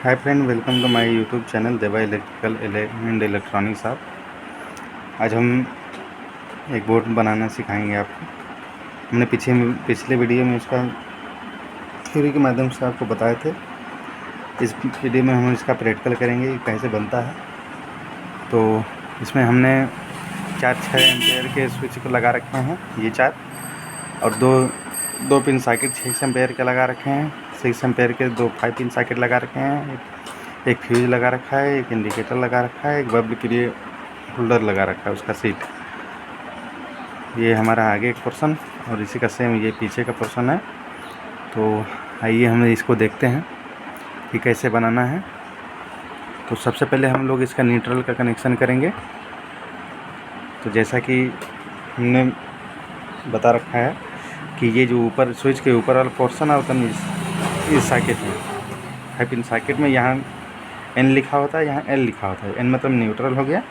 Hi friend, welcome to my YouTube channel Deva electrical and electronics. आप आज हम एक बोर्ड बनाना सिखाएंगे आपको। हमने पिछले वीडियो में इसका थ्योरी के माध्यम से आपको बताए थे। इस वीडियो में हम इसका प्रैक्टिकल करेंगे कि कैसे बनता है। तो इसमें हमने 4-6 एम्पेयर के स्विच को लगा रखे हैं, ये 4, और दो पिन सॉकेट 6 एम्पेयर के लगा रखे हैं। 6 एम्पेयर के 2 5 पिन सॉकेट लगा रखे हैं। एक फ्यूज लगा रखा है, एक इंडिकेटर लगा रखा है, एक बल्ब के लिए होल्डर लगा रखा है, उसका सीट। ये हमारा आगे एक पोर्शन और इसी का सेम ये पीछे का पोर्शन है। तो आइए हम इसको देखते हैं कि कैसे बनाना है। तो सबसे पहले हम लोग इसका न्यूट्रल का कनेक्शन करेंगे। तो जैसा कि हमने बता रखा है कि ये जो ऊपर स्विच के ऊपर वाला पोर्शन होता है इस सॉकेट में 5 पिन सॉकेट में यहाँ N लिखा होता है, यहाँ L लिखा होता है। N मतलब न्यूट्रल हो गया।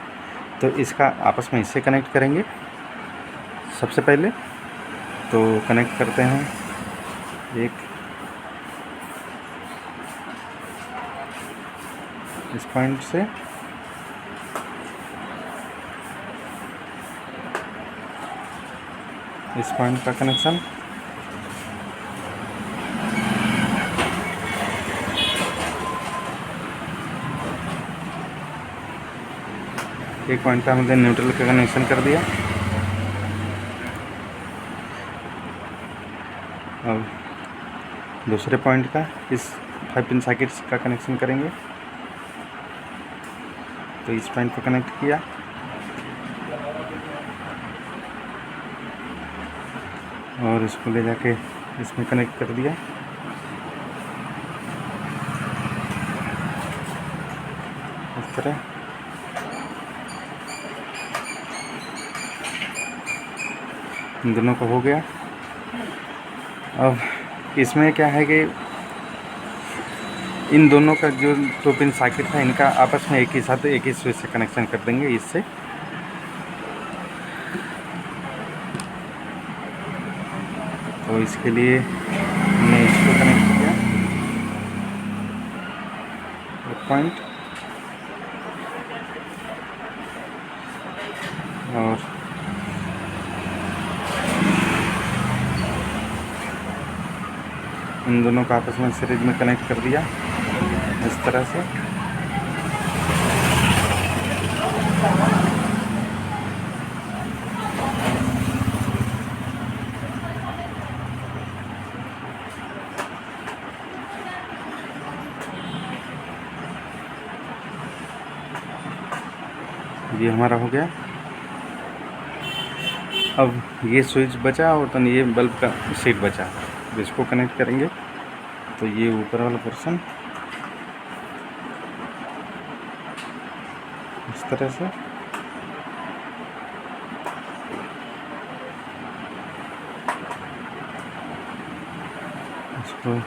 तो इसका आपस में इससे कनेक्ट करेंगे सबसे पहले। तो कनेक्ट करते हैं एक इस पॉइंट से, इस पॉइंट का कनेक्शन, एक पॉइंट का हमने न्यूट्रल का कनेक्शन कर दिया। और दूसरे पॉइंट का इस 5 पिन सॉकेट्स का कनेक्शन करेंगे। तो इस पॉइंट को कनेक्ट किया और इसको ले जाके इसमें कनेक्ट कर दिया। इस तरह इन दोनों को हो गया। अब इसमें क्या है कि इन दोनों का जो 2 पिन सॉकेट था, इनका आपस में एक ही साथ एक ही स्विच से कनेक्शन कर देंगे इससे। तो इसके लिए हमने इसको कनेक्ट किया एक पॉइंट, और इन दोनों को आपस में सीरीज में कनेक्ट कर दिया इस तरह से। ये हमारा हो गया। अब ये स्विच बचा और तो ये बल्ब का सीट बचा, इसको कनेक्ट करेंगे। तो ये ऊपर वाला पोर्शन इस तरह से, इसको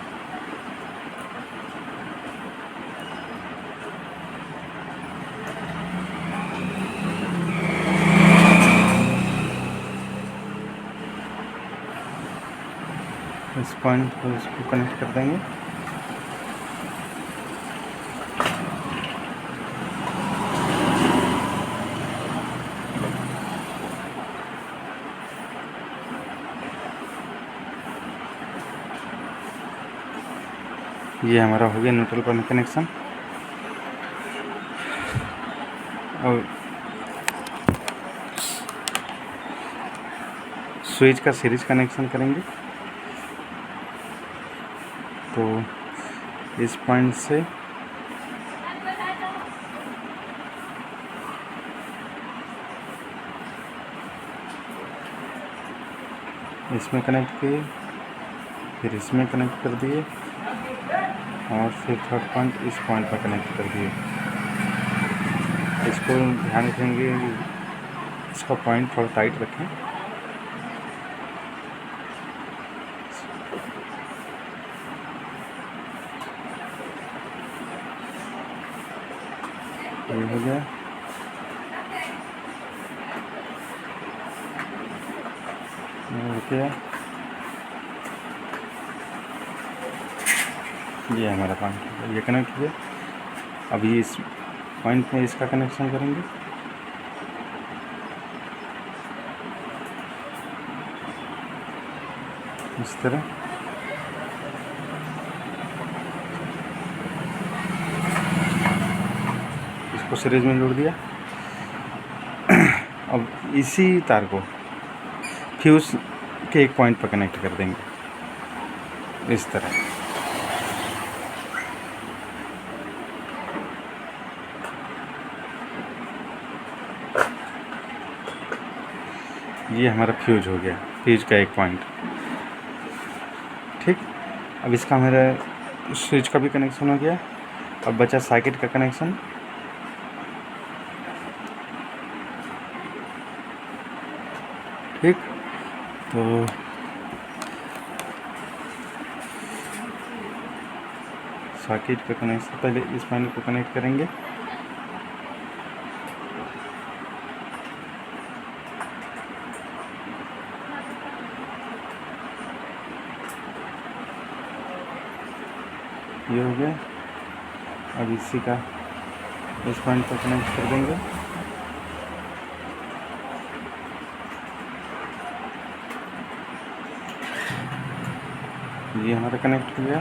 इस पॉइंट को इसको कनेक्ट कर देंगे। ये हमारा हो गया न्यूट्रल पर कनेक्शन। और स्विच का सीरीज कनेक्शन करेंगे। तो इस पॉइंट से इसमें कनेक्ट किए, फिर इसमें कनेक्ट कर दिए, और फिर थर्ड पॉइंट इस पॉइंट पर कनेक्ट कर दिए। इसको ध्यान रखेंगे, इसका पॉइंट थोड़ा टाइट रखें। ये हो गया। ये हमारा पॉइंट, ये कनेक्ट हुआ। अभी इस पॉइंट में इसका कनेक्शन करेंगे। इस तरह इसको सीरीज में जोड़ दिया। अब इसी तार को फ्यूज़ के एक पॉइंट पर कनेक्ट कर देंगे इस तरह। ये हमारा फ्यूज हो गया, फ्यूज का एक पॉइंट। ठीक, अब इसका मेरा स्विच का भी कनेक्शन हो गया। अब बचा सर्किट का कनेक्शन। ठीक, तो सर्किट का कनेक्शन पहले इस पॉइंट को कनेक्ट करेंगे। ये हो गया। अब इसी का इस पॉइंट पर कनेक्ट कर देंगे। ये हमारा कनेक्ट हो गया।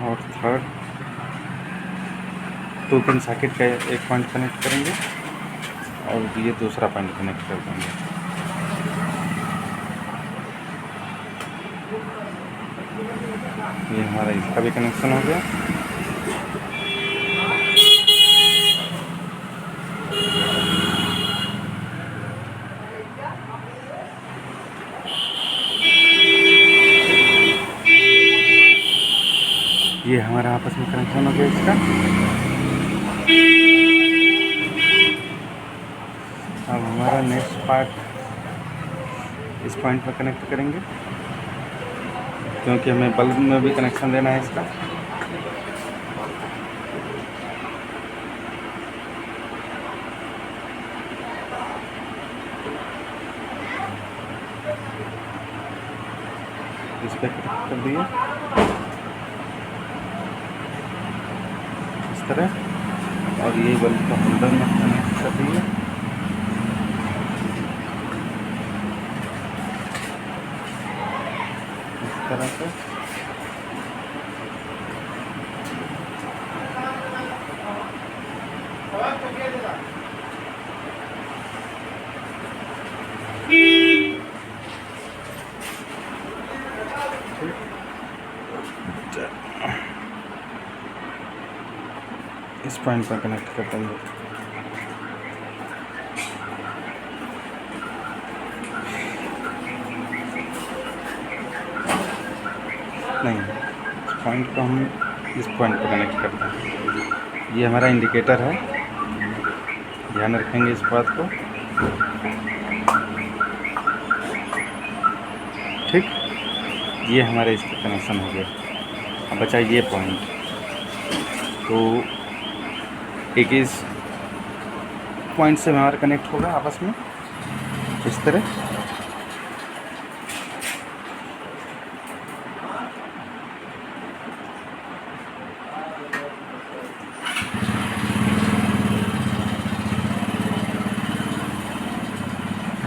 और थर्ड 2 पिन सर्किट का एक पॉइंट कनेक्ट करेंगे और ये दूसरा पॉइंट कनेक्ट कर देंगे। ये हमारा इसका भी कनेक्शन हो गया। ये हमारा आपस में कनेक्शन हो गया इसका। अब हमारा नेक्स्ट पार्ट इस पॉइंट पर कनेक्ट करेंगे, क्योंकि हमें बल्ब में भी कनेक्शन देना है इसका। इस पर कनेक्ट कर दिए इस तरह, और ये बल्ब का होल्डर में कनेक्ट कर दिए। इस तरह से इस पॉइंट पर कनेक्ट कर देंगे। नहीं, इस पॉइंट को हम इस पॉइंट पर कनेक्ट करते हैं। ये हमारा इंडिकेटर है, ध्यान रखेंगे इस बात को। ठीक, ये हमारा इसका कनेक्शन हो गया। अब बचा ये पॉइंट, तो एक इस पॉइंट से हमारा कनेक्ट होगा आपस में इस तरह।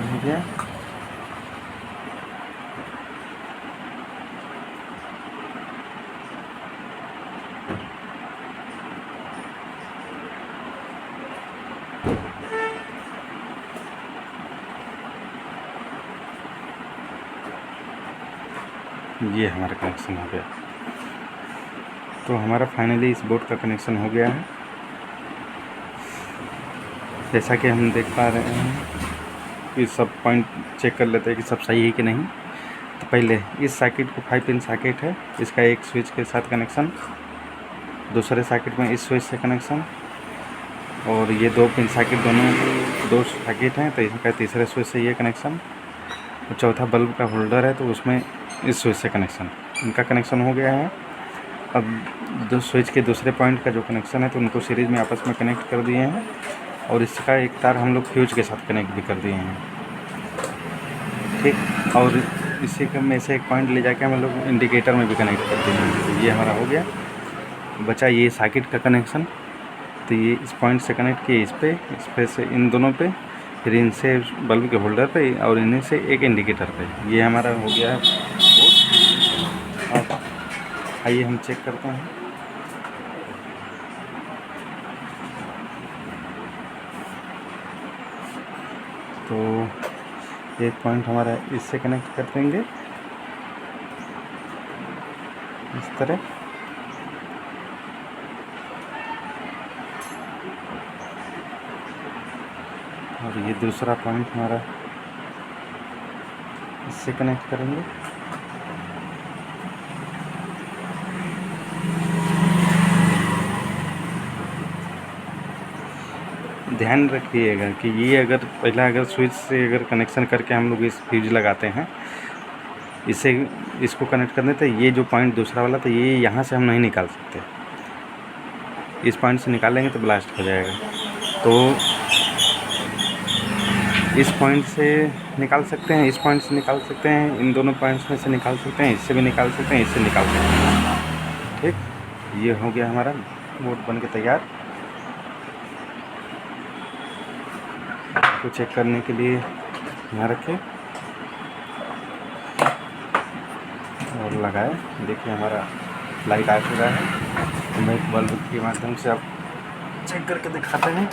हो गया। ये हमारा कनेक्शन हो गया। तो हमारा फाइनली इस बोर्ड का कनेक्शन हो गया है। जैसा कि हम देख पा रहे हैं कि सब पॉइंट चेक कर लेते हैं कि सब सही है कि नहीं। तो पहले इस सर्किट को 5 पिन सर्किट है, इसका एक स्विच के साथ कनेक्शन, दूसरे सर्किट में इस स्विच से कनेक्शन, और ये 2 पिन सर्किट दोनों 2 सर्किट हैं, तो इसका तीसरे स्विच से ये कनेक्शन, और चौथा बल्ब का होल्डर है तो उसमें इस स्विच से कनेक्शन, इनका कनेक्शन हो गया है। अब दो स्विच के दूसरे पॉइंट का जो कनेक्शन है तो उनको सीरीज़ में आपस में कनेक्ट कर दिए हैं, और इसका एक तार हम लोग फ्यूज के साथ कनेक्ट भी कर दिए हैं। ठीक, और इसी में से एक पॉइंट ले जाके हम लोग इंडिकेटर में भी कनेक्ट कर दिए हैं। तो ये हमारा हो गया। बचा ये सॉकेट का कनेक्शन। तो ये इस पॉइंट से कनेक्ट किए इस पे से इन दोनों पे, फिर इनसे बल्ब के होल्डर पे और इन्हीं से एक इंडिकेटर पे। ये हमारा हो गया है बोर्ड। अब आइए हम चेक करते हैं। तो एक पॉइंट हमारा इससे कनेक्ट कर देंगे इस तरह, और ये दूसरा पॉइंट हमारा इससे कनेक्ट करेंगे। ध्यान रखिएगा कि ये अगर पहला अगर स्विच से अगर कनेक्शन करके हम लोग इस फ्यूज लगाते हैं, इससे इसको कनेक्ट करने तो ये जो पॉइंट दूसरा वाला, तो ये यहाँ से हम नहीं निकाल सकते। इस पॉइंट से निकालेंगे तो ब्लास्ट हो जाएगा। तो इस पॉइंट से निकाल सकते हैं, इस पॉइंट से निकाल सकते हैं, इन दोनों पॉइंट्स में से निकाल सकते हैं, इससे भी निकाल सकते हैं, इससे निकाल सकते हैं। ठीक, ये हो गया हमारा बोर्ड बन के तैयार। तो चेक करने के लिए यहाँ रखें और लगाए। देखिए हमारा लाइट आ चुका है। हम एक बल्ब के माध्यम से आप चेक करके दिखाते हैं।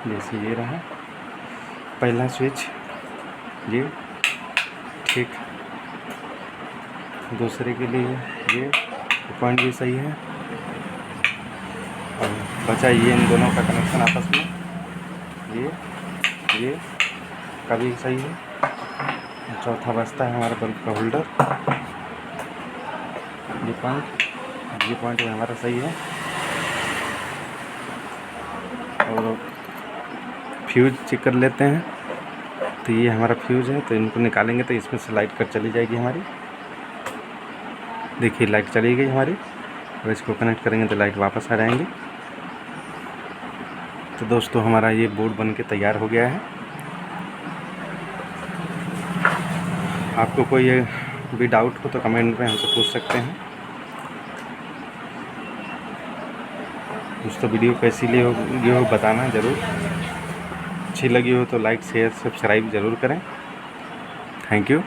जैसे ये रहा पहला स्विच, ये ठीक। दूसरे के लिए ये पॉइंट भी सही है, और बचा ये इन दोनों का कनेक्शन आपस में, ये का भी सही है। चौथा बचता है हमारा बल्ब का होल्डर। ये पॉइंट हमारा सही है। और फ्यूज चेक कर लेते हैं। तो ये हमारा फ्यूज है, तो इनको निकालेंगे तो इसमें से लाइट कट चली जाएगी हमारी। देखिए लाइट चली गई हमारी, और इसको कनेक्ट करेंगे तो लाइट वापस आ जाएंगी। तो दोस्तों हमारा ये बोर्ड बन के तैयार हो गया है। आपको कोई भी डाउट हो तो कमेंट में हमसे पूछ सकते हैं। दोस्तों वीडियो कैसी लगी हो बताना ज़रूर। अच्छी लगी हो तो लाइक शेयर सब्सक्राइब ज़रूर करें। Thank you.